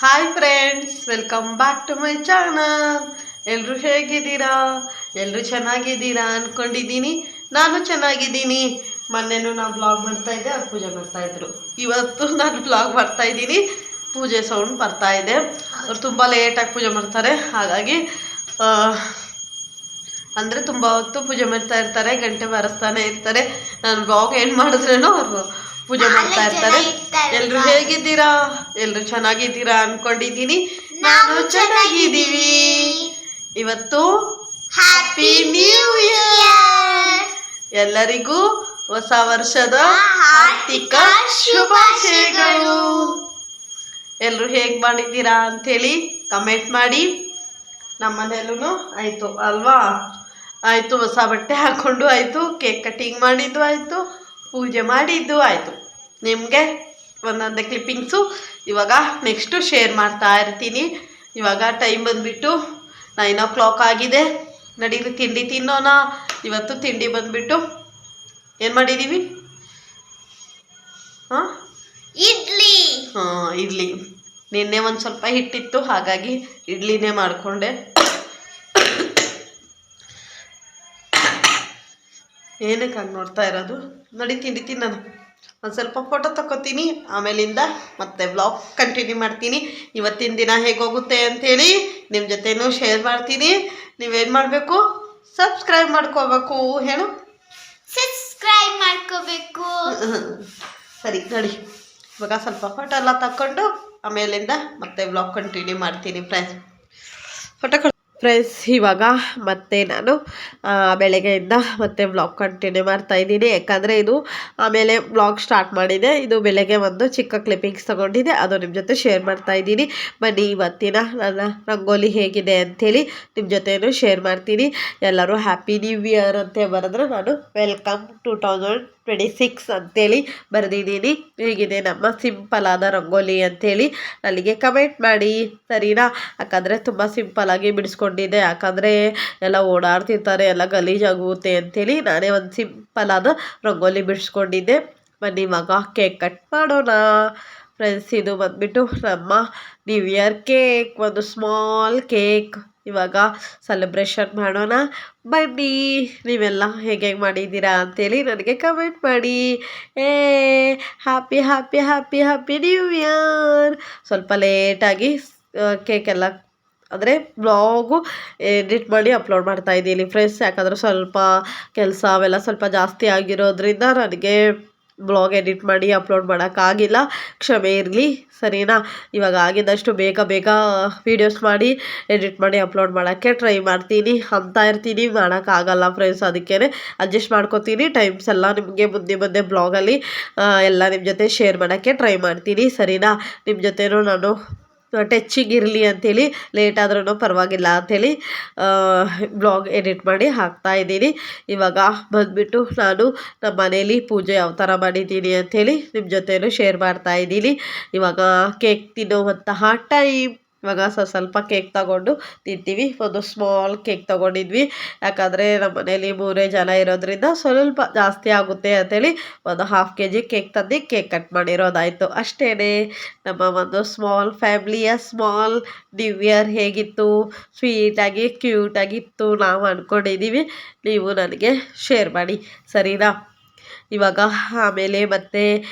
Hi friends, welcome back to my channel. ಎಲ್ಲರೂ ಹೇಗಿದ್ದೀರಾ? ಎಲ್ಲರೂ ಚೆನ್ನಾಗಿದ್ದೀರಾ ಅಂದ್ಕೊಂಡಿದ್ದೀನಿ. ನಾನು ಚೆನ್ನಾಗಿದ್ದೀನಿ. ಮೊನ್ನೆನೂ ನಾನು ಬ್ಲಾಗ್ ಮಾಡ್ತಾ ಇದ್ದೆ, ಅವ್ರು ಪೂಜೆ ಮಾಡ್ತಾ ಇದ್ರು. ಇವತ್ತು ನಾನು ಬ್ಲಾಗ್ ಮಾಡ್ತಾ ಇದ್ದೀನಿ, ಪೂಜೆ ಸೌಂಡ್ ಬರ್ತಾ ಇದೆ. ಅವ್ರು ತುಂಬ ಲೇಟಾಗಿ ಪೂಜೆ ಮಾಡ್ತಾರೆ, ಹಾಗಾಗಿ ಅಂದರೆ ತುಂಬ ಹೊತ್ತು ಪೂಜೆ ಮಾಡ್ತಾ ಇರ್ತಾರೆ, ಗಂಟೆ ಬಾರಿಸ್ತಾನೆ ಇರ್ತಾರೆ. ನಾನು ಬ್ಲಾಗ್ ಏನು ಮಾಡಿದ್ರೇನೋ ಅವರು ಪೂಜೆ ಮಾಡ್ತಾ ಇರ್ತಾರೆ. ಎಲ್ರು ಹೇಗಿದ್ದೀರಾ? ಎಲ್ರು ಚೆನ್ನಾಗಿದ್ದೀರಾ ಅನ್ಕೊಂಡಿದ್ದೀನಿ. ನಾನು ಚೆನ್ನಾಗಿದ್ದೀವಿ. ಇವತ್ತು ಹ್ಯಾಪಿ ನ್ಯೂ ಇಯರ್! ಎಲ್ಲರಿಗೂ ಹೊಸ ವರ್ಷದ ಹಾರ್ದಿಕ ಶುಭಾಶಯಗಳು. ಎಲ್ರು ಹೇಗ್ ಮಾಡಿದ್ದೀರಾ ಅಂಥೇಳಿ ಕಮೆಂಟ್ ಮಾಡಿ. ನಮ್ಮನೇಲೂ ಆಯಿತು ಅಲ್ವಾ? ಆಯಿತು, ಹೊಸ ಬಟ್ಟೆ ಹಾಕ್ಕೊಂಡು ಆಯಿತು, ಕೇಕ್ ಕಟ್ಟಿಂಗ್ ಮಾಡಿದ್ದು ಆಯಿತು, ಪೂಜೆ ಮಾಡಿದ್ದು ಆಯಿತು. ನಿಮಗೆ ಒಂದೊಂದೇ ಕ್ಲಿಪ್ಪಿಂಗ್ಸು ಇವಾಗ ನೆಕ್ಸ್ಟು ಶೇರ್ ಮಾಡ್ತಾ ಇರ್ತೀನಿ. ಇವಾಗ ಟೈಮ್ ಬಂದುಬಿಟ್ಟು 9 o'clock ಆಗಿದೆ. ನಡೀರಿ ತಿಂಡಿ ತಿನ್ನೋಣ. ಇವತ್ತು ತಿಂಡಿ ಬಂದುಬಿಟ್ಟು ಏನು ಮಾಡಿದ್ದೀವಿ? ಇಡ್ಲಿ. ಇಡ್ಲಿ. ನಿನ್ನೆ ಒಂದು ಸ್ವಲ್ಪ ಹಿಟ್ಟಿತ್ತು, ಹಾಗಾಗಿ ಇಡ್ಲಿನೇ ಮಾಡಿಕೊಂಡೆ. ಏನಕ್ಕೆ ಹಂಗೆ ನೋಡ್ತಾ ಇರೋದು? ನೋಡಿ ತಿಂಡಿ ತಿನ್ನೋಣ. ಒಂದು ಸ್ವಲ್ಪ ಫೋಟೋ ತಗೋತೀನಿ, ಆಮೇಲಿಂದ ಮತ್ತೆ ಬ್ಲಾಗ್ ಕಂಟಿನ್ಯೂ ಮಾಡ್ತೀನಿ. ಇವತ್ತಿನ ದಿನ ಹೇಗೋಗುತ್ತೆ ಅಂಥೇಳಿ ನಿಮ್ಮ ಜೊತೆನೂ ಶೇರ್ ಮಾಡ್ತೀನಿ. ನೀವೇನು ಮಾಡಬೇಕು? ಸಬ್ಸ್ಕ್ರೈಬ್ ಮಾಡ್ಕೋಬೇಕು. ಹೇಳು, ಸಬ್ಸ್ಕ್ರೈಬ್ ಮಾಡ್ಕೋಬೇಕು. ಸರಿ, ನೋಡಿ ಇವಾಗ ಸ್ವಲ್ಪ ಫೋಟೋ ಎಲ್ಲ ತಕ್ಕೊಂಡು ಆಮೇಲಿಂದ ಮತ್ತೆ ಬ್ಲಾಗ್ ಕಂಟಿನ್ಯೂ ಮಾಡ್ತೀನಿ ಫ್ರೆಂಡ್ಸ್. ಫೋಟೋ ಫ್ರೆಂಡ್ಸ್, ಇವಾಗ ಮತ್ತೆ ನಾನು ಬೆಳಗ್ಗೆಯಿಂದ ಮತ್ತೆ ವ್ಲಾಗ್ ಕಂಟಿನ್ಯೂ ಮಾಡ್ತಾಯಿದ್ದೀನಿ. ಯಾಕಂದರೆ ಇದು ಆಮೇಲೆ ವ್ಲಾಗ್ ಸ್ಟಾರ್ಟ್ ಮಾಡಿದೆ. ಇದು ಬೆಳಗ್ಗೆ ಒಂದು ಚಿಕ್ಕ ಕ್ಲಿಪ್ಪಿಂಗ್ಸ್ ತೊಗೊಂಡಿದ್ದೆ, ಅದು ನಿಮ್ಮ ಜೊತೆ ಶೇರ್ ಮಾಡ್ತಾಯಿದ್ದೀನಿ. ಬನ್ನಿ ಇವತ್ತಿನ ನನ್ನ ರಂಗೋಲಿ ಹೇಗಿದೆ ಅಂಥೇಳಿ ನಿಮ್ಮ ಜೊತೆನೂ ಶೇರ್ ಮಾಡ್ತೀನಿ. ಎಲ್ಲರೂ ಹ್ಯಾಪಿ ನ್ಯೂ ಇಯರ್ ಅಂತ ಬರೆದ್ರೆ ನಾನು ವೆಲ್ಕಮ್ 2026 ಅಂತೇಳಿ ಬರೆದಿದ್ದೀನಿ. ಹೇಗಿದೆ ನಮ್ಮ ಸಿಂಪಲ್ ಆದ ರಂಗೋಲಿ ಅಂಥೇಳಿ ನನಗೆ ಕಮೆಂಟ್ ಮಾಡಿ, ಸರಿನಾ? ಯಾಕಂದರೆ ತುಂಬ ಸಿಂಪಲ್ಲಾಗಿ ಬಿಡಿಸ್ಕೊಂಡಿದ್ದೆ. ಯಾಕಂದರೆ ಎಲ್ಲ ಓಡಾಡ್ತಿರ್ತಾರೆ, ಎಲ್ಲ ಗಲೀಜಾಗುತ್ತೆ ಅಂಥೇಳಿ ನಾನೇ ಒಂದು ಸಿಂಪಲ್ ಆದ ರಂಗೋಲಿ ಬಿಡಿಸ್ಕೊಂಡಿದ್ದೆ. ಬನ್ನಿ ಇವಾಗ ಕೇಕ್ ಕಟ್ ಮಾಡೋಣ ಫ್ರೆಂಡ್ಸ್. ಇದು ಬಂದುಬಿಟ್ಟು ನಮ್ಮ ನ್ಯೂ ಇಯರ್ ಕೇಕ್, ಒಂದು ಸ್ಮಾಲ್ ಕೇಕ್. ಇವಾಗ ಸೆಲೆಬ್ರೇಷನ್ ಮಾಡೋಣ ಬನ್ನಿ. ನೀವೆಲ್ಲ ಹೇಗೆ ಮಾಡಿದ್ದೀರಾ ಅಂಥೇಳಿ ನನಗೆ ಕಮೆಂಟ್ ಮಾಡಿ. Happy happy happy happy new year. ಸ್ವಲ್ಪ ಲೇಟಾಗಿ ಕೇಕೆಲ್ಲ ಅಂದರೆ ಬ್ಲಾಗು ಎಡಿಟ್ ಮಾಡಿ ಅಪ್ಲೋಡ್ ಮಾಡ್ತಾಯಿದ್ದೀನಿ ಫ್ರೆಂಡ್ಸ್. ಯಾಕಂದರೆ ಸ್ವಲ್ಪ ಕೆಲಸ ಅವೆಲ್ಲ ಸ್ವಲ್ಪ ಜಾಸ್ತಿ ಆಗಿರೋದ್ರಿಂದ ನನಗೆ ಬ್ಲಾಗ್ ಎಡಿಟ್ ಮಾಡಿ ಅಪ್ಲೋಡ್ ಮಾಡೋಕ್ಕಾಗಿಲ್ಲ, ಕ್ಷಮೆ ಇರಲಿ, ಸರಿನಾ? ಇವಾಗ ಆಗಿದ್ದಷ್ಟು ಬೇಗ ಬೇಗ ವೀಡಿಯೋಸ್ ಮಾಡಿ ಎಡಿಟ್ ಮಾಡಿ ಅಪ್ಲೋಡ್ ಮಾಡೋಕ್ಕೆ ಟ್ರೈ ಮಾಡ್ತೀನಿ ಅಂತ ಇರ್ತೀನಿ. ಮಾಡೋಕ್ಕಾಗಲ್ಲ ಫ್ರೆಂಡ್ಸ್, ಅದಕ್ಕೇ ಅಡ್ಜಸ್ಟ್ ಮಾಡ್ಕೋತೀನಿ. ಟೈಮ್ಸ್ ಎಲ್ಲ ನಿಮಗೆ ಮುಂದೆ ಬ್ಲಾಗಲ್ಲಿ ಎಲ್ಲ ನಿಮ್ಮ ಜೊತೆ ಶೇರ್ ಮಾಡೋಕ್ಕೆ ಟ್ರೈ ಮಾಡ್ತೀನಿ, ಸರಿನಾ? ನಿಮ್ಮ ಜೊತೆನೂ ನಾನು ಟಚ್ಚಿಗೆ ಇರಲಿ ಅಂಥೇಳಿ ಲೇಟ್ ಆದ್ರೂ ಪರವಾಗಿಲ್ಲ ಅಂಥೇಳಿ ಬ್ಲಾಗ್ ಎಡಿಟ್ ಮಾಡಿ ಹಾಕ್ತಾಯಿದ್ದೀನಿ. ಇವಾಗ ಬಂದುಬಿಟ್ಟು ನಾನು ನಮ್ಮ ಮನೇಲಿ ಪೂಜೆ ಯಾವ ಥರ ಮಾಡಿದ್ದೀನಿ ಅಂಥೇಳಿ ನಿಮ್ಮ ಜೊತೆನೂ ಶೇರ್ ಮಾಡ್ತಾಯಿದ್ದೀನಿ. ಇವಾಗ ಕೇಕ್ ತಿನ್ನುವಂತಹ ಟೈಮ್. ಇವಾಗ ಸ್ವಲ್ಪ ಕೇಕ್ ತಗೊಂಡು ತಿಂತೀವಿ. ಒಂದು ಸ್ಮಾಲ್ ಕೇಕ್ ತೊಗೊಂಡಿದ್ವಿ, ಯಾಕಂದರೆ ನಮ್ಮ ಮನೇಲಿ 3 ಜನ ಇರೋದ್ರಿಂದ ಸ್ವಲ್ಪ ಜಾಸ್ತಿ ಆಗುತ್ತೆ ಅಂಥೇಳಿ ಒಂದು 1/2 kg ಕೇಕ್ ತಂದು ಕೇಕ್ ಕಟ್ ಮಾಡಿರೋದಾಯಿತು, ಅಷ್ಟೇ. ನಮ್ಮ ಒಂದು ಸ್ಮಾಲ್ ಫ್ಯಾಮ್ಲಿಯ ಸ್ಮಾಲ್ ನ್ಯೂ ಇಯರ್ ಹೇಗಿತ್ತು? ಸ್ವೀಟಾಗಿ ಕ್ಯೂಟಾಗಿತ್ತು ನಾವು ಅಂದ್ಕೊಂಡಿದ್ದೀವಿ. ನೀವು ನನಗೆ ಶೇರ್ ಮಾಡಿ, ಸರಿನಾ? ಇವಾಗ ಆಮೇಲೆ ಮತ್ತೆ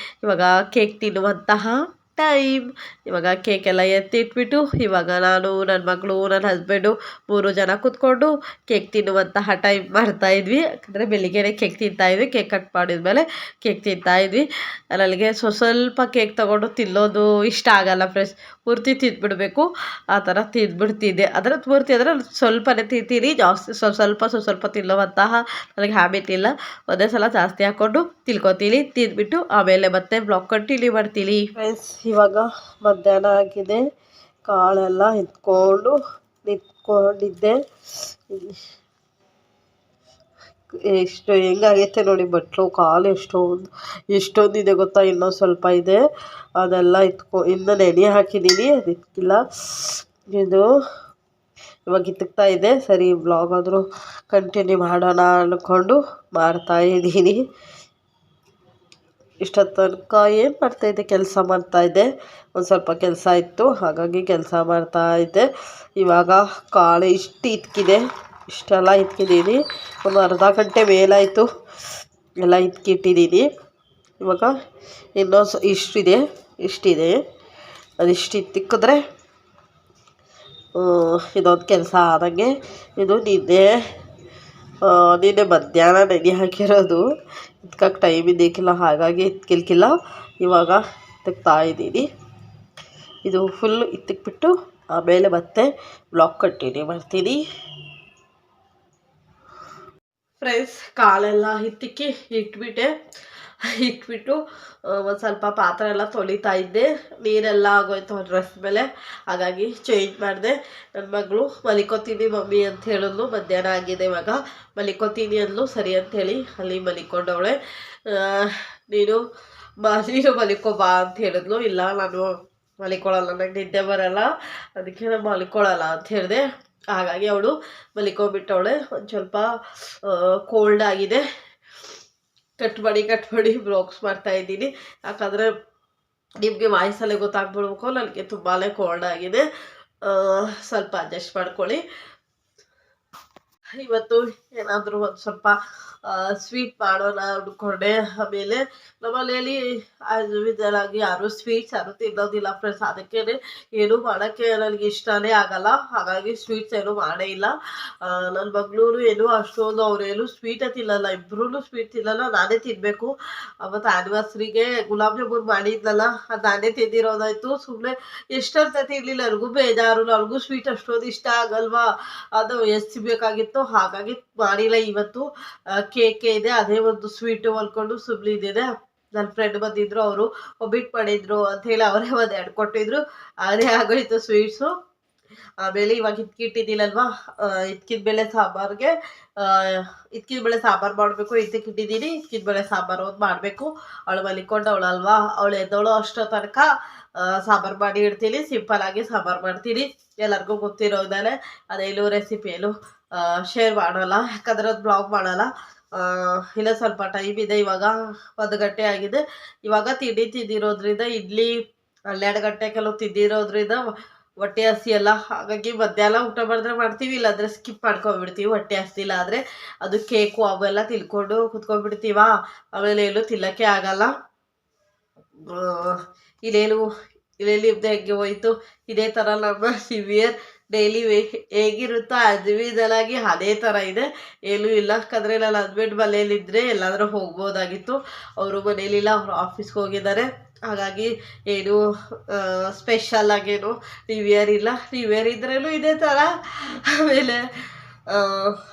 ಇವಾಗ ಕೇಕ್ ತಿನ್ನುವಂತಹ ಟೈಮ್. ಇವಾಗ ಕೇಕೆಲ್ಲ ಎತ್ತಿಟ್ಬಿಟ್ಟು ಇವಾಗ ನಾನು, ನನ್ನ ಮಗಳು, ನನ್ನ ಹಸ್ಬೆಂಡು 3 ಜನ ಕೂತ್ಕೊಂಡು ಕೇಕ್ ತಿನ್ನುವಂತಹ ಟೈಮ್ ಮಾಡ್ತಾಯಿದ್ವಿ. ಯಾಕಂದರೆ ಬೆಳಿಗ್ಗೆನೇ ಕೇಕ್ ತಿಂತಾಯಿದ್ವಿ, ಕೇಕ್ ಕಟ್ ಮಾಡಿದ್ಮೇಲೆ ಕೇಕ್ ತಿಂತಾಯಿದ್ವಿ. ನನಗೆ ಸ್ವಲ್ಪ ಕೇಕ್ ತೊಗೊಂಡು ತಿನ್ನೋದು ಇಷ್ಟ ಆಗಲ್ಲ ಫ್ರೆಂಡ್ಸ್. ಪೂರ್ತಿ ತಿಂದ್ಬಿಡ್ಬೇಕು ಆ ಥರ ತಿಂದ್ಬಿಡ್ತಿದ್ದೆ. ಅದರ ಪೂರ್ತಿ ಅಂದರೆ ಸ್ವಲ್ಪನೇ ತಿಂತೀನಿ, ಜಾಸ್ತಿ ಸ್ವಲ್ಪ ತಿನ್ನುವಂತಹ ನನಗೆ ಹ್ಯಾಬಿಟ್ ಇಲ್ಲ. ಒಂದೇ ಸಲ ಜಾಸ್ತಿ ಹಾಕ್ಕೊಂಡು ತಿಂದ್ಬಿಟ್ಟು ಆಮೇಲೆ ಮತ್ತೆ ಬ್ಲಾಗ್ ಕಂಟಿನ್ಯೂ ಮಾಡ್ತೀನಿ ಫ್ರೆಂಡ್ಸ್. ಇವಾಗ ಮಧ್ಯಾಹ್ನ ಆಗಿದೆ, ಕಾಳೆಲ್ಲ ನಿಂತ್ಕೊಂಡಿದ್ದೆ. ಎಷ್ಟು ಹೆಂಗಾಗೈತೆ ನೋಡಿ ಬಟ್ಲು, ಕಾಲು ಎಷ್ಟೊಂದಿದೆ ಗೊತ್ತಾ? ಇನ್ನೂ ಸ್ವಲ್ಪ ಇದೆ, ಅದೆಲ್ಲ ಇನ್ನು ನೆನೆ ಹಾಕಿದ್ದೀನಿ, ಅದು ಇಕ್ಕಿಲ್ಲ. ಇದು ಇವಾಗ ಇತ್ತಕ್ತಾ ಇದೆ. ಸರಿ, ಬ್ಲಾಗ್ ಆದರೂ ಕಂಟಿನ್ಯೂ ಮಾಡೋಣ ಅಂದ್ಕೊಂಡು ಮಾಡ್ತಾಯಿದ್ದೀನಿ. ಇಷ್ಟೊತ್ತು ತನಕ ಏನು ಮಾಡ್ತಾಯಿದ್ದೆ, ಕೆಲಸ ಮಾಡ್ತಾಯಿದ್ದೆ. ಒಂದು ಸ್ವಲ್ಪ ಕೆಲಸ ಇತ್ತು, ಹಾಗಾಗಿ ಕೆಲಸ ಮಾಡ್ತಾಯಿದ್ದೆ. ಇವಾಗ ಕಾಳು ಇಷ್ಟು ಇಟ್ಕಿದೆ, ಇಷ್ಟೆಲ್ಲ ಇಟ್ಕಿದ್ದೀನಿ. ಒಂದು ಅರ್ಧ ಗಂಟೆ ಮೇಲಾಯಿತು ಎಲ್ಲ ಇಟ್ಕಿಟ್ಟಿದ್ದೀನಿ. ಇವಾಗ ಇನ್ನೊಂದು ಇಷ್ಟಿದೆ, ಅದಿಷ್ಟು ಇಕ್ಕಿದ್ರೆ ಇದೊಂದು ಕೆಲಸ ಆದಂಗೆ. ಇದು ನಿನ್ನೆ ಮಧ್ಯಾಹ್ನ ನೆನೆ ಹಾಕಿರೋದು, ಇಟ್ಕಕ್ಕೆ ಟೈಮ್ ಇದ್ದಕ್ಕಿಲ್ಲ, ಹಾಗಾಗಿ ಇಟ್ಕಿಲ್ಕಿಲ್ಲ. ಇವಾಗ ಇದ್ದೀನಿ. ಇದು ಫುಲ್ ಇತ್ತಿಕ್ಬಿಟ್ಟು ಆಮೇಲೆ ಮತ್ತೆ ಬ್ಲಾಗ್ ಕಂಟಿನ್ಯೂ ಮಾಡ್ತೀನಿ. ಫ್ರೆಂಡ್ಸ್, ಕಾಳೆಲ್ಲ ಇಟ್ಬಿಟ್ಟು ಒಂದು ಸ್ವಲ್ಪ ಪಾತ್ರೆ ಎಲ್ಲ ತೊಳಿತಾ ಇದ್ದೆ. ನೀರೆಲ್ಲ ಆಗೋಯ್ತು ಡ್ರೆಸ್ ಮೇಲೆ, ಹಾಗಾಗಿ ಚೇಂಜ್ ಮಾಡಿದೆ. ನನ್ನ ಮಗಳು ಮಲಿಕೋತೀನಿ ಮಮ್ಮಿ ಅಂತ ಹೇಳಿದ್ಲು. ಮಧ್ಯಾಹ್ನ ಆಗಿದೆ, ಇವಾಗ ಮಲಿಕೋತೀನಿ ಅಂದ್ಲು. ಸರಿ ಅಂಥೇಳಿ ಅಲ್ಲಿ ಮಲಿಕೊಂಡವಳೆ. ನೀನು ಮಲಿಕೋ ಬಾ ಅಂತ ಹೇಳಿದ್ಲು. ಇಲ್ಲ, ನಾನು ಮಲಿಕೊಳ್ಳಲ್ಲ, ನಂಗೆ ನಿದ್ದೆ ಬರಲ್ಲ, ಅದಕ್ಕೆ ನಾನು ಮಲಿಕೊಳ್ಳಲ್ಲ ಅಂತ ಹೇಳಿದೆ. ಹಾಗಾಗಿ ಅವಳು ಮಲಿಕೊಂಡ್ಬಿಟ್ಟವಳೆ. ಒಂದು ಸ್ವಲ್ಪ ಕೋಲ್ಡ್ ಆಗಿದೆ. ಕಟ್ ಮಾಡಿ ಬ್ಲಾಗ್ಸ್ ಮಾಡ್ತಾಯಿದ್ದೀನಿ. ಯಾಕಂದರೆ ನಿಮಗೆ ವಾಯ್ಸಲ್ಲೇ ಗೊತ್ತಾಗ್ಬಿಡ್ಬೇಕು, ನನಗೆ ತುಂಬಾ ಕೋಲ್ಡ್ ಆಗಿದೆ. ಸ್ವಲ್ಪ ಅಡ್ಜಸ್ಟ್ ಮಾಡ್ಕೊಳ್ಳಿ. ಇವತ್ತು ಏನಾದರೂ ಒಂದು ಸ್ವಲ್ಪ ಸ್ವೀಟ್ ಮಾಡೋಣ ಅಂದ್ಕೊಂಡೆ. ಆಮೇಲೆ ನಮ್ಮನೇಲಿ ಆಗಿ ಯಾರು ಸ್ವೀಟ್ಸ್ ಯಾರು ತಿನ್ನೋದಿಲ್ಲ ಫ್ರೆಂಡ್ಸ್. ಅದಕ್ಕೇ ಏನು ಮಾಡೋಕ್ಕೆ ನನಗೆ ಇಷ್ಟನೇ ಆಗಲ್ಲ, ಹಾಗಾಗಿ ಸ್ವೀಟ್ಸ್ ಏನೂ ಮಾಡೇ ಇಲ್ಲ. ನನ್ನ ಮಗಳೂರು ಏನು ಅಷ್ಟೊಂದು ಅವರೇನು ಸ್ವೀಟೇ ತಿನ್ನಲ್ಲ, ಇಬ್ಬರೂ ಸ್ವೀಟ್ ತಿನ್ನಲ್ಲ, ನಾನೇ ತಿನ್ನಬೇಕು. ಅವತ್ತು ಆ್ಯನಿವರ್ಸರಿಗೆ ಗುಲಾಬ್ ಜಾಮೂನ್ ಮಾಡಿದ್ನಲ್ಲ, ಅದು ನಾನೇ ತಿಂದಿರೋದಾಯ್ತು. ಸುಮ್ಮನೆ ಎಷ್ಟಂತ ತಿನ್ನಲಿಲ್ಲ, ನನಗೂ ಬೇಜಾರು. ನನಗೂ ಸ್ವೀಟ್ ಅಷ್ಟೊಂದು ಇಷ್ಟ ಆಗಲ್ವಾ, ಅದು ಬೇಕಾಗಿತ್ತು, ಹಾಗಾಗಿ ಮಾಡಿಲ್ಲ. ಇವತ್ತು ಕೇಕ್ ಇದೆ, ಅದೇ ಒಂದು ಸ್ವೀಟು ಹೊಲ್ಕೊಂಡು ಸುಮ್ಮನಿದ್ದಿದೆ. ನನ್ನ ಫ್ರೆಂಡ್ ಬಂದಿದ್ರು, ಅವರು ಒಬ್ಬಿಟ್ಟು ಮಾಡಿದ್ರು ಅಂಥೇಳಿ ಅವರೇ ಒಂದು 2 ಕೊಟ್ಟಿದ್ರು, ಅದೇ ಆಗೋಯ್ತು ಸ್ವೀಟ್ಸು. ಆಮೇಲೆ ಇವಾಗ ಇಟ್ಕಿಟ್ಟಿದ್ದೀನಲ್ವಾ, ಇಟ್ಕಿದ ಬೇಳೆ ಸಾಂಬಾರು ಮಾಡಬೇಕು. ಇಟ್ಟಿದ್ದೀನಿ, ಇಟ್ಕಿದ ಬೇಳೆ ಸಾಂಬಾರು ಒಂದು ಮಾಡಬೇಕು. ಅವಳು ಮಲಿಕೊಂಡವಳಲ್ವಾ, ಅವಳು ಎದ್ದವಳು ಅಷ್ಟೋ ತನಕ ಸಾಂಬಾರು ಮಾಡಿ ಇಡ್ತೀನಿ. ಸಿಂಪಲ್ಲಾಗಿ ಸಾಂಬಾರು ಮಾಡ್ತೀನಿ, ಎಲ್ಲರಿಗೂ ಗೊತ್ತಿರೋದಲ್ಲೇ. ಅದೇನು ರೆಸಿಪಿ ಏನು ಶೇರ್ ಮಾಡೋಲ್ಲ, ಯಾಕಂದರೆ ಅದು ಬ್ಲಾಗ್ ಮಾಡೋಲ್ಲ. ಇಲ್ಲ, ಸ್ವಲ್ಪ ಟೈಮ್ ಇದೆ. ಇವಾಗ 1 ಗಂಟೆ ಆಗಿದೆ. ಇವಾಗ ತಿಂದಿರೋದ್ರಿಂದ ಇಡ್ಲಿ 12 ಗಂಟೆಗೆಲ್ಲ ತಿಂದಿರೋದ್ರಿಂದ ಹೊಟ್ಟೆ ಹಸಿಯಲ್ಲ, ಹಾಗಾಗಿ ಮಧ್ಯಾಹ್ನ ಊಟ ಮಾಡಿದ್ರೆ ಮಾಡ್ತೀವಿ, ಇಲ್ಲಾಂದರೆ ಸ್ಕಿಪ್ ಮಾಡ್ಕೊಂಡ್ಬಿಡ್ತೀವಿ. ಹೊಟ್ಟೆ ಹಸ್ದಿಲ್ಲ ಆದರೆ ಅದು ಕೇಕು ಅವೆಲ್ಲ ತಿಳ್ಕೊಂಡು ಕುತ್ಕೊಂಡ್ಬಿಡ್ತೀವ, ಆಮೇಲೆ ಏನು ತಿನ್ನೋಕ್ಕೆ ಆಗಲ್ಲ. ಇಲ್ಲೇನು ನಿಮ್ದು ಹೆಂಗೆ ಹೋಯ್ತು? ಇದೇ ಥರ ನಮ್ಮ ಸಿವಿಯರ್ ಡೈಲಿ ಹೇಗಿರುತ್ತೋ ಆಗಿ ಅದೇ ಥರ ಇದೆ, ಏನೂ ಇಲ್ಲ. ಯಾಕಂದರೆ ನನ್ನ ಹಸ್ಬೆಂಡ್ ಮನೇಲಿದ್ದರೆ ಎಲ್ಲಾದರೂ ಹೋಗ್ಬೋದಾಗಿತ್ತು. ಅವರು ಮನೇಲಿಲ್ಲ, ಅವರು ಆಫೀಸ್ಗೆ ಹೋಗಿದ್ದಾರೆ. ಹಾಗಾಗಿ ಏನು ಸ್ಪೆಷಲ್ ಆಗೇನು ನ್ಯೂ ಇಯರ್ ಇಲ್ಲ. ನ್ಯೂ ಇಯರ್ ಇದ್ರೂ ಇದೇ ಥರ, ಆಮೇಲೆ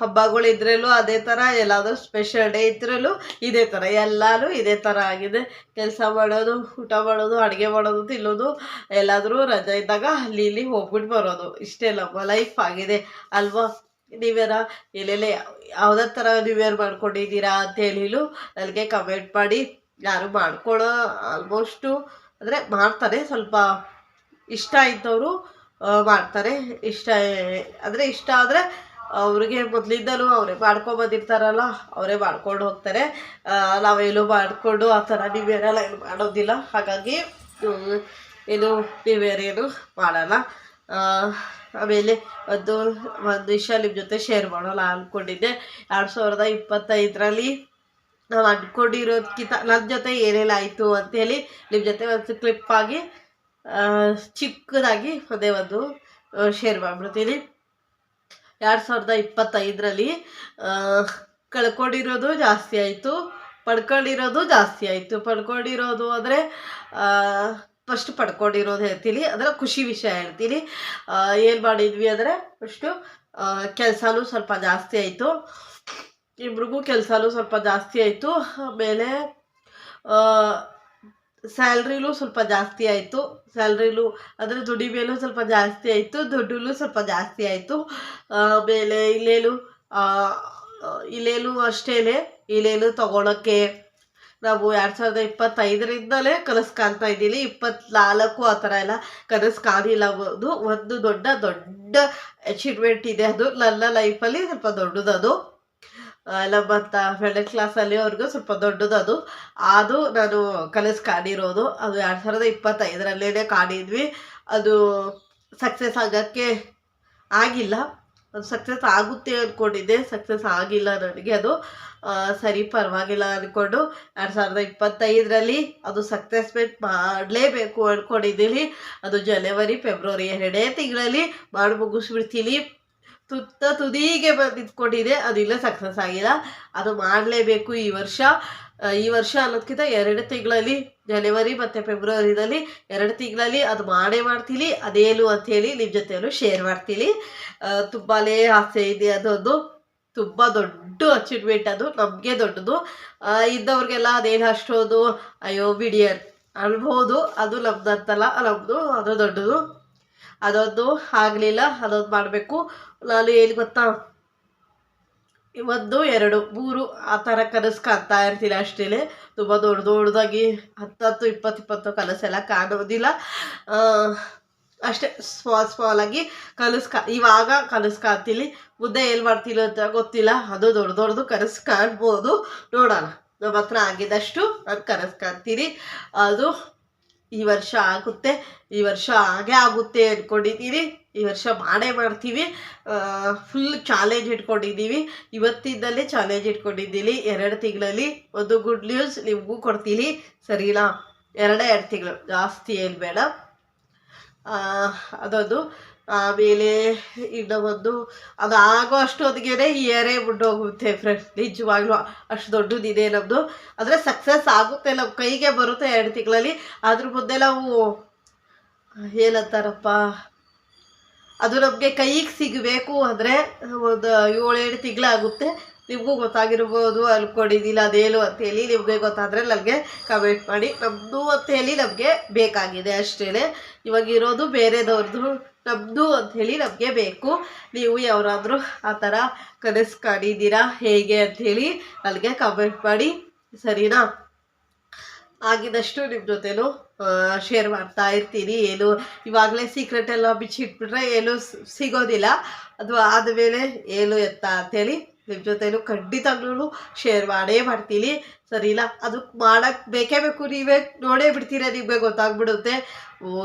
ಹಬ್ಬಗಳಿದ್ರಲ್ಲೂ ಅದೇ ಥರ, ಎಲ್ಲಾದರೂ ಸ್ಪೆಷಲ್ ಡೇ ಇದ್ರಲ್ಲೂ ಇದೇ ಥರ, ಎಲ್ಲನೂ ಇದೇ ಥರ ಆಗಿದೆ. ಕೆಲಸ ಮಾಡೋದು, ಊಟ ಮಾಡೋದು, ಅಡುಗೆ ಮಾಡೋದು, ತಿನ್ನೋದು, ಎಲ್ಲಾದರೂ ರಜೆ ಇದ್ದಾಗ ಅಲ್ಲಿ ಇಲ್ಲಿ ಹೋಗ್ಬಿಟ್ಟು ಬರೋದು, ಇಷ್ಟೇ ನಮ್ಮ ಲೈಫ್ ಆಗಿದೆ ಅಲ್ವಾ. ನೀವ್ಯಾರ ಎಲ್ಲೆಲ್ಲ ಯಾವುದೇ ಥರ ನ್ಯೂ ಇಯರ್ ಮಾಡ್ಕೊಂಡಿದ್ದೀರಾ ಅಂತೇಳಿಲು ನನಗೆ ಕಮೆಂಟ್ ಮಾಡಿ. ಯಾರು ಮಾಡ್ಕೊಳ್ಳೋ ಆಲ್ಮೋಸ್ಟು ಅಂದರೆ ಮಾಡ್ತಾರೆ, ಸ್ವಲ್ಪ ಇಷ್ಟ ಇದ್ದವರು ಮಾಡ್ತಾರೆ. ಇಷ್ಟ ಆದರೆ ಅವ್ರಿಗೆ ಮೊದಲಿಂದಲೂ ಅವರೇ ಮಾಡ್ಕೊಂಬಂದಿರ್ತಾರಲ್ಲ, ಅವರೇ ಮಾಡ್ಕೊಂಡು ಹೋಗ್ತಾರೆ. ನಾವೇನು ಮಾಡಿಕೊಂಡು ಆ ಥರ ನ್ಯೂ ಇಯರೆಲ್ಲ ಏನು ಮಾಡೋದಿಲ್ಲ, ಹಾಗಾಗಿ ಏನು ನ್ಯೂ ಇಯರ್ ಏನು ಮಾಡೋಲ್ಲ. ಆಮೇಲೆ ಒಂದು ವಿಷಯ ನಿಮ್ಮ ಜೊತೆ ಶೇರ್ ಮಾಡೋಲ್ಲ ಅಂದ್ಕೊಂಡಿದ್ದೆ. 2025ರಲ್ಲಿ ನಾವು ಅಂದ್ಕೊಂಡಿರೋದಕ್ಕಿಂತ ನನ್ನ ಜೊತೆ ಏನೆಲ್ಲ ಆಯಿತು ಅಂಥೇಳಿ ನಿಮ್ಮ ಜೊತೆ ಒಂದು ಕ್ಲಿಪ್ಪಾಗಿ ಚಿಕ್ಕದಾಗಿ ಒಂದು ಶೇರ್ ಮಾಡಿಬಿಡ್ತೀನಿ. 2025ರಲ್ಲಿ ಕಳ್ಕೊಂಡಿರೋದು ಜಾಸ್ತಿ ಆಯಿತು, ಪಡ್ಕೊಂಡಿರೋದು ಜಾಸ್ತಿ ಆಯಿತು. ಪಡ್ಕೊಂಡಿರೋದು ಅಂದರೆ ಫಸ್ಟ್ ಪಡ್ಕೊಂಡಿರೋದು ಹೇಳ್ತೀನಿ, ಅಂದರೆ ಖುಷಿ ವಿಷಯ ಹೇಳ್ತೀನಿ. ಏನು ಮಾಡಿದ್ವಿ ಅಂದರೆ ಫಸ್ಟು ಕೆಲಸನೂ ಸ್ವಲ್ಪ ಜಾಸ್ತಿ ಆಯಿತು, ಇಬ್ರಿಗೂ ಕೆಲಸನೂ ಸ್ವಲ್ಪ ಜಾಸ್ತಿ ಆಯಿತು. ಆಮೇಲೆ ಸ್ಯಾಲ್ರಿಲೂ ಸ್ವಲ್ಪ ಜಾಸ್ತಿ ಆಯಿತು. ಸ್ಯಾಲ್ರಿಲೂ ಅಂದರೆ ದುಡಿಮೆಲೂ ಸ್ವಲ್ಪ ಜಾಸ್ತಿ ಆಯಿತು, ದುಡ್ಡಲ್ಲೂ ಸ್ವಲ್ಪ ಜಾಸ್ತಿ ಆಯಿತು. ಆಮೇಲೆ ಇಲ್ಲೇನು ಅಷ್ಟೇ, ಇಲ್ಲೇನು ತೊಗೊಳಕ್ಕೆ ನಾವು 2025ರಿಂದಲೇ ಕನಸು ಕಾಣ್ತಾ ಇದ್ದೀನಿ. 24 ಆ ಥರ ಎಲ್ಲ ಕನಸು ಕಾಣಿಲ್ಲ. ಒಂದು ದೊಡ್ಡ ಅಚೀವ್ಮೆಂಟ್ ಇದೆ, ಅದು ನನ್ನ ಲೈಫಲ್ಲಿ ಸ್ವಲ್ಪ ದೊಡ್ಡದದು. ಎಲ್ಲ ಮತ್ತು ಮಿಡಲ್ ಕ್ಲಾಸಲ್ಲಿ ಅವ್ರಿಗೂ ಸ್ವಲ್ಪ ದೊಡ್ಡದು ಅದು ನಾನು ಕನಸು ಕಾಣಿರೋದು. ಅದು 2025ರಲ್ಲೇ ಕಾಣಿದ್ವಿ. ಅದು ಸಕ್ಸಸ್ ಆಗೋಕ್ಕೆ ಆಗಿಲ್ಲ. ಅದು ಸಕ್ಸಸ್ ಆಗುತ್ತೆ ಅಂದ್ಕೊಂಡಿದ್ದೆ, ಸಕ್ಸಸ್ ಆಗಿಲ್ಲ ನನಗೆ ಅದು. ಸರಿ ಪರವಾಗಿಲ್ಲ ಅಂದ್ಕೊಂಡು 2025ರಲ್ಲಿ ಅದು ಸಕ್ಸಸ್ಮೆಂಟ್ ಮಾಡಲೇಬೇಕು ಅಂದ್ಕೊಂಡಿದ್ದೀನಿ. ಅದು ಜನವರಿ ಫೆಬ್ರವರಿ 2 ತಿಂಗಳಲ್ಲಿ ಮಾಡಿ ಮುಗಿಸ್ಬಿಡ್ತೀನಿ. ತುದಿಗೆ ನಿಂತ್ಕೊಂಡಿದೆ, ಅದು ಇನ್ನೂ ಸಕ್ಸಸ್ ಆಗಿಲ್ಲ. ಅದು ಮಾಡಲೇಬೇಕು ಈ ವರ್ಷ. ಈ ವರ್ಷ ಅನ್ನೋದಕ್ಕಿಂತ 2 ತಿಂಗಳಲ್ಲಿ, ಜನವರಿ ಮತ್ತು ಫೆಬ್ರವರಿದಲ್ಲಿ 2 ತಿಂಗಳಲ್ಲಿ ಅದು ಮಾಡೇ ಮಾಡ್ತೀನಿ. ಅದೇನು ಅಂಥೇಳಿ ನಿಮ್ಮ ಜೊತೆಯಲ್ಲೂ ಶೇರ್ ಮಾಡ್ತೀನಿ. ತುಂಬಾ ಆಸೆ ಇದೆ. ಅದೊಂದು ತುಂಬ ದೊಡ್ಡ ಅಚೀವ್ಮೆಂಟ್, ಅದು ನಮಗೆ ದೊಡ್ಡದು. ಇದ್ದವ್ರಿಗೆಲ್ಲ ಅದೇನು ಅಷ್ಟೊಂದು ಅಯ್ಯೋ ಬಿಡಿ ಅನ್ಬೋದು. ಅದು ನಮ್ದಂತಲ್ಲ, ನಮ್ಮದು ಅದು ದೊಡ್ಡದು. ಅದೊಂದು ಆಗಲಿಲ್ಲ, ಅದೊಂದು ಮಾಡಬೇಕು. ನಾನು ಏನು ಗೊತ್ತಾ, 1 2 3 ಆ ಥರ ಕನಸು ಕಾಣ್ತಾ ಇರ್ತೀನಿ ಅಷ್ಟೇ. ತುಂಬ ದೊಡ್ಡದಾಗಿ 10 20 ಕನಸೆಲ್ಲ ಕಾಣೋದಿಲ್ಲ. ಅಷ್ಟೇ ಸ್ಮಾಲಾಗಿ ಇವಾಗ ಕನಸು ಕಾಣ್ತೀನಿ. ಮುಂದೆ ಏನು ಮಾಡ್ತೀನಿ ಅಂತ ಗೊತ್ತಿಲ್ಲ. ಅದು ದೊಡ್ಡದು ಕನಸು ಕಾಣ್ಬೋದು, ನೋಡೋಣ. ನಮ್ಮ ಹತ್ರ ಆಗಿದ್ದಷ್ಟು ನಾನು ಕನಸು ಕಾಣ್ತೀನಿ. ಅದು ಈ ವರ್ಷ ಆಗುತ್ತೆ, ಈ ವರ್ಷ ಹಾಗೇ ಆಗುತ್ತೆ ಅಂದ್ಕೊಂಡಿದ್ದೀನಿ. ಈ ವರ್ಷ ಮಾಡೇ ಮಾಡ್ತೀವಿ. ಫುಲ್ ಚಾಲೆಂಜ್ ಇಟ್ಕೊಂಡಿದ್ದೀವಿ. ಇವತ್ತಿಂದಲೇ ಚಾಲೆಂಜ್ ಇಟ್ಕೊಂಡಿದ್ದೀನಿ. 2 ತಿಂಗಳಲ್ಲಿ ಒಂದು ಗುಡ್ ನ್ಯೂಸ್ ನಿಮಗೂ ಕೊಡ್ತೀನಿ, ಸರಿನಾ? 2 ತಿಂಗಳು, ಜಾಸ್ತಿ ಏನು ಬೇಡ. ಅದೊಂದು. ಆಮೇಲೆ ಇನ್ನೂ ಒಂದು, ಅದು ಆಗೋ ಅಷ್ಟೊತ್ತಿಗೆ ಇಯರೇ ಮುಟ್ಟೋಗುತ್ತೆ ಫ್ರೆಂಡ್ಸ್. ನಿಜವಾಗ್ಲೂ ಅಷ್ಟು ದೊಡ್ಡದಿದೆ ನಮ್ಮದು. ಅಂದರೆ ಸಕ್ಸಸ್ ಆಗುತ್ತೆ, ನಮ್ಮ ಕೈಗೆ ಬರುತ್ತೆ 2 ತಿಂಗಳಲ್ಲಿ. ಅದ್ರ ಮುಂದೆ ನಾವು ಏನಂತಾರಪ್ಪ, ಅದು ನಮಗೆ ಕೈಗೆ ಸಿಗಬೇಕು ಅಂದರೆ ಒಂದು 7 ತಿಂಗಳಾಗುತ್ತೆ. ನಿಮಗೂ ಗೊತ್ತಾಗಿರ್ಬೋದು ಅಂದ್ಕೊಂಡಿದ್ದಿಲ್ಲ ಅದೇನು ಅಂತೇಳಿ. ನಿಮಗೆ ಗೊತ್ತಾದರೆ ನನಗೆ ಕಮೆಂಟ್ ಮಾಡಿ. ನಮ್ಮದು ಅಂತೇಳಿ ನಮಗೆ ಬೇಕಾಗಿದೆ ಅಷ್ಟೇ. ಇವಾಗ ಇರೋದು ಬೇರೆದವ್ರದ್ದು, ನಮ್ಮದು ಅಂಥೇಳಿ ನಮಗೆ ಬೇಕು. ನೀವು ಯಾರಾದರೂ ಆ ಥರ ಕನಸು ಕಾಣಿದ್ದೀರಾ ಹೇಗೆ ಅಂಥೇಳಿ ನನಗೆ ಕಮೆಂಟ್ ಮಾಡಿ, ಸರಿನಾ? ಆಗಿದಷ್ಟು ನಿಮ್ಮ ಜೊತೆನೂ ಶೇರ್ ಮಾಡ್ತಾ ಇರ್ತೀನಿ. ಏನು ಇವಾಗಲೇ ಸೀಕ್ರೆಟ್ ಎಲ್ಲ ಬಿಚ್ಚಿಟ್ಬಿಟ್ರೆ ಏನು ಸಿಗೋದಿಲ್ಲ. ಅದು ಆದಮೇಲೆ ಏನು ಎತ್ತ ಅಂಥೇಳಿ ನಿಮ್ಮ ಜೊತೆನೂ ಖಂಡಿತವಾಗ್ಲೂ ಶೇರ್ ಮಾಡೇ ಮಾಡ್ತೀನಿ, ಸರಿನಾ? ಅದು ಮಾಡೋಕ್ಕೆ ಬೇಕೇ ಬೇಕು. ನೀವೇ ನೋಡೇ ಬಿಡ್ತೀರ, ನಿಮಗೆ ಗೊತ್ತಾಗ್ಬಿಡುತ್ತೆ.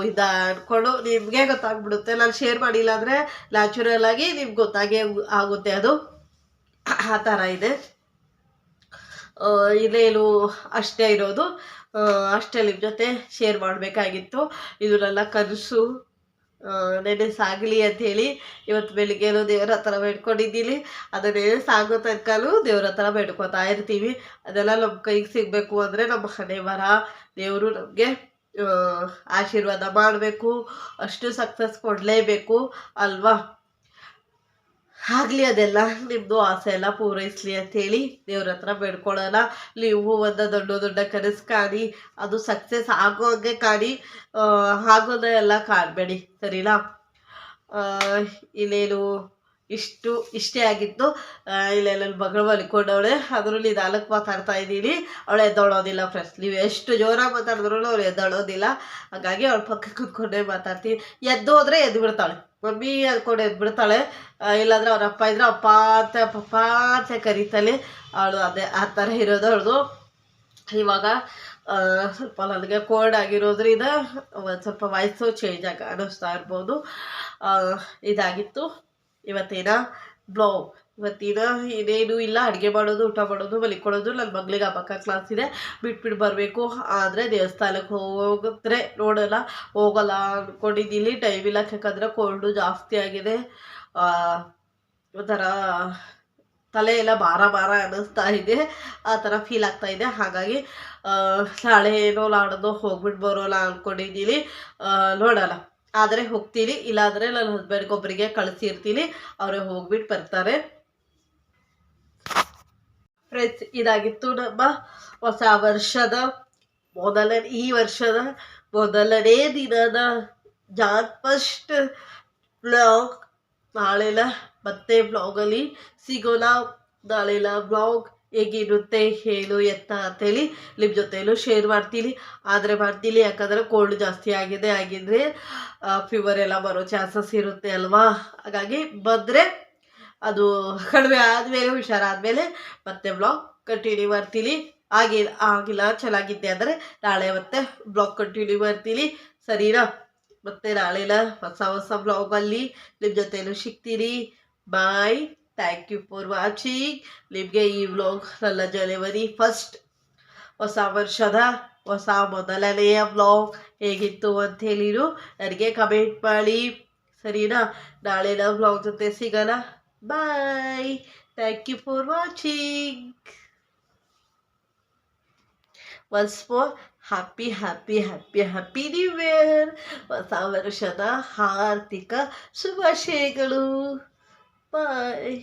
ಇದು ಅಂದ್ಕೊಂಡು ನಿಮಗೆ ಗೊತ್ತಾಗ್ಬಿಡುತ್ತೆ. ನಾನು ಶೇರ್ ಮಾಡಿಲ್ಲ ಅಂದರೆ ನ್ಯಾಚುರಲ್ ಆಗಿ ನಿಮ್ಗೆ ಗೊತ್ತಾಗೇ ಆಗುತ್ತೆ. ಅದು ಆ ಥರ ಇದೆ. ಇಲ್ಲೇನು ಅಷ್ಟೇ ಇರೋದು. ಅಷ್ಟೇ ನಿಮ್ಮ ಜೊತೆ ಶೇರ್ ಮಾಡಬೇಕಾಗಿತ್ತು. ಇದು ನನ್ನ ಕನಸು ನೆನೆಸಾಗಲಿ ಅಂಥೇಳಿ ಇವತ್ತು ಬೆಳಿಗ್ಗೆನೂ ದೇವ್ರ ಹತ್ರ ಬೇಡ್ಕೊಂಡಿದ್ದೀನಿ. ಅದು ನೆನೆಸಾಗೋ ತನಕನೂ ದೇವ್ರ ಹತ್ರ ಬೇಡ್ಕೊತಾ ಇರ್ತೀವಿ. ಅದೆಲ್ಲ ನಮ್ಮ ಕೈಗೆ ಸಿಗಬೇಕು ಅಂದರೆ ನಮ್ಮ ಹಣೆ ಬರ, ದೇವರು ನಮಗೆ ಆಶೀರ್ವಾದ ಮಾಡಬೇಕು, ಅಷ್ಟು ಸಕ್ಸಸ್ ಕೊಡಲೇಬೇಕು ಅಲ್ವಾ? ಆಗಲಿ, ಅದೆಲ್ಲ ನಿಮ್ಮದು ಆಸೆ ಎಲ್ಲ ಪೂರೈಸಲಿ ಅಂಥೇಳಿ ದೇವ್ರ ಹತ್ರ ಬೇಡ್ಕೊಳ್ಳೋಣ. ನೀವು ಒಂದು ದೊಡ್ಡ ಕನಸು ಕಾಣಿ, ಅದು ಸಕ್ಸಸ್ ಆಗೋ ಹಂಗೆ ಕಾಣಿ, ಆಗೋದೇ ಎಲ್ಲ ಕಾಣಬೇಡಿ, ಸರಿನಾ? ಇಲ್ಲೇನು ಇಷ್ಟೇ ಆಗಿತ್ತು. ಇಲ್ಲೆಲ್ಲ ಮಗಳು ಮಲ್ಕೊಂಡವಳೆ, ಆದರೂ ನಿಧಾನಕ್ಕೆ ಮಾತಾಡ್ತಾ ಇದ್ದೀನಿ. ಅವಳು ಎದ್ದೊಳೋದಿಲ್ಲ ಫ್ರೆಂಡ್ಸ್. ನೀವು ಎಷ್ಟು ಜೋರಾಗಿ ಮಾತಾಡಿದ್ರು ಅವಳು ಎದ್ದೊಳೋದಿಲ್ಲ. ಹಾಗಾಗಿ ಅವಳ ಪಕ್ಕ ಕೂತ್ಕೊಂಡೇ ಮಾತಾಡ್ತೀನಿ. ಎದ್ದು ಹೋದರೆ ಎದ್ದು ಬಿಡ್ತಾಳೆ, ಮಮ್ಮಿ ಅಂದ್ಕೊಂಡು ಎದ್ಬಿಡ್ತಾಳೆ. ಇಲ್ಲಾಂದರೆ ಅವ್ರ ಅಪ್ಪ ಇದ್ರೆ ಅಪ್ಪ ಅಂತ ಪಪ್ಪ ಅಂತ ಕರೀತಾಳೆ. ಅವಳು ಅದೇ ಆ ಥರ ಇರೋದು ಅವಳದು. ಇವಾಗ ಸ್ವಲ್ಪ ನನಗೆ ಕೋಲ್ಡ್ ಆಗಿರೋದ್ರಿಂದ ಒಂದು ಸ್ವಲ್ಪ ವಾಯ್ಸು ಚೇಂಜ್ ಅನ್ನಿಸ್ತಾ ಇರ್ಬೋದು. ಇದಾಗಿತ್ತು ಇವತ್ತಿನ ಬ್ಲಾಗ್. ಇವತ್ತಿನ ಇನ್ನೇನು ಇಲ್ಲ, ಅಡುಗೆ ಮಾಡೋದು, ಊಟ ಮಾಡೋದು, ಮಲಿಕೊಳ್ಳೋದು. ನನ್ನ ಮಗಳಿಗೆ ಹಬ್ಬಕ್ಕ ಕ್ಲಾಸ್ ಇದೆ, ಬಿಟ್ಬಿಟ್ಟು ಬರಬೇಕು. ಆದರೆ ದೇವಸ್ಥಾನಕ್ಕೆ ಹೋಗಿದ್ರೆ ನೋಡೋಲ್ಲ, ಹೋಗಲ್ಲ ಅಂದ್ಕೊಂಡಿದ್ದೀನಿ. ಟೈಮ್ ಇಲ್ಲ, ಯಾಕಂದರೆ ಕೋಲ್ಡು ಜಾಸ್ತಿ ಆಗಿದೆ. ಒಂಥರ ತಲೆ ಎಲ್ಲ ಭಾರ ಅನ್ನಿಸ್ತಾ ಇದೆ, ಆ ಥರ ಫೀಲ್ ಆಗ್ತಾ ಇದೆ. ಹಾಗಾಗಿ ನಾಳೆ ಏನೋ ನಾಡೋದು ಹೋಗ್ಬಿಟ್ಟು ಬರೋಲ್ಲ ಅಂದ್ಕೊಂಡಿದ್ದೀನಿ. ನೋಡೋಲ್ಲ, ಆದರೆ ಹೋಗ್ತೀನಿ. ಇಲ್ಲಾಂದರೆ ನನ್ನ ಹಸ್ಬೆಂಡ್ಗೊಬ್ಬರಿಗೆ ಕಳಿಸಿರ್ತೀನಿ, ಅವರೇ ಹೋಗ್ಬಿಟ್ಟು ಬರ್ತಾರೆ. ಫ್ರೆಂಡ್ಸ್, ಇದಾಗಿತ್ತು ನಮ್ಮ ಹೊಸ ವರ್ಷದ ಈ ವರ್ಷದ ಮೊದಲನೇ ದಿನದ ಫಸ್ಟ್ ಬ್ಲಾಗ್. ನಾಳೆಲ್ಲ ಮತ್ತೆ ಬ್ಲಾಗಲ್ಲಿ ಸಿಗೋಣ. ನಾಳೆಲ್ಲ ಬ್ಲಾಗ್ ಹೇಗಿರುತ್ತೆ ಏನು ಎತ್ತ ಅಂತೇಳಿ ನಿಮ್ಮ ಜೊತೆಯಲ್ಲೂ ಶೇರ್ ಮಾಡ್ತೀನಿ. ಆದರೆ ಮಾಡ್ತೀನಿ, ಯಾಕಂದರೆ ಕೋಲ್ಡ್ ಜಾಸ್ತಿ ಆಗಿದ್ರೆ ಫೀವರ್ ಎಲ್ಲ ಬರೋ ಚಾನ್ಸಸ್ ಇರುತ್ತೆ ಅಲ್ವಾ? ಹಾಗಾಗಿ ಬಂದರೆ ಅದು ಕಡಿಮೆ ಆದಮೇಲೆ ಹುಷಾರಾದಮೇಲೆ ಮತ್ತೆ ಬ್ಲಾಗ್ ಕಂಟಿನ್ಯೂ ಮಾಡ್ತೀನಿ. ಆಗಿಲ್ಲ ಚೆನ್ನಾಗಿದ್ದೆ ಅಂದರೆ ನಾಳೆ ಮತ್ತೆ ಬ್ಲಾಗ್ ಕಂಟಿನ್ಯೂ ಮಾಡ್ತೀನಿ, ಸರಿನಾ? ಮತ್ತೆ ನಾಳೆನ ಹೊಸ ಬ್ಲಾಗಲ್ಲಿ ನಿಮ್ಮ ಜೊತೆಲೂ ಸಿಗ್ತೀನಿ. Bye. Thank you for watching. ನಿಮಗೆ ಈ ವ್ಲಾಗ್ ನನ್ನ ಜನವರಿ 1 ಹೊಸ ವರ್ಷದ ಮೊದಲನೆಯ ವ್ಲಾಗ್ ಹೇಗಿತ್ತು ಅಂತ ಹೇಳಿರು ನನಗೆ ಕಮೆಂಟ್ ಮಾಡಿ, ಸರಿನಾ? ನಾಳಿನ ವ್ಲಾಗ್ ಜೊತೆ ಸಿಗೋಣ. Bye. Thank you for watching. Once more happy new year. ಹೊಸ ವರ್ಷದ ಹಾರ್ದಿಕ ಶುಭಾಶಯಗಳು. ಬಾಯ್.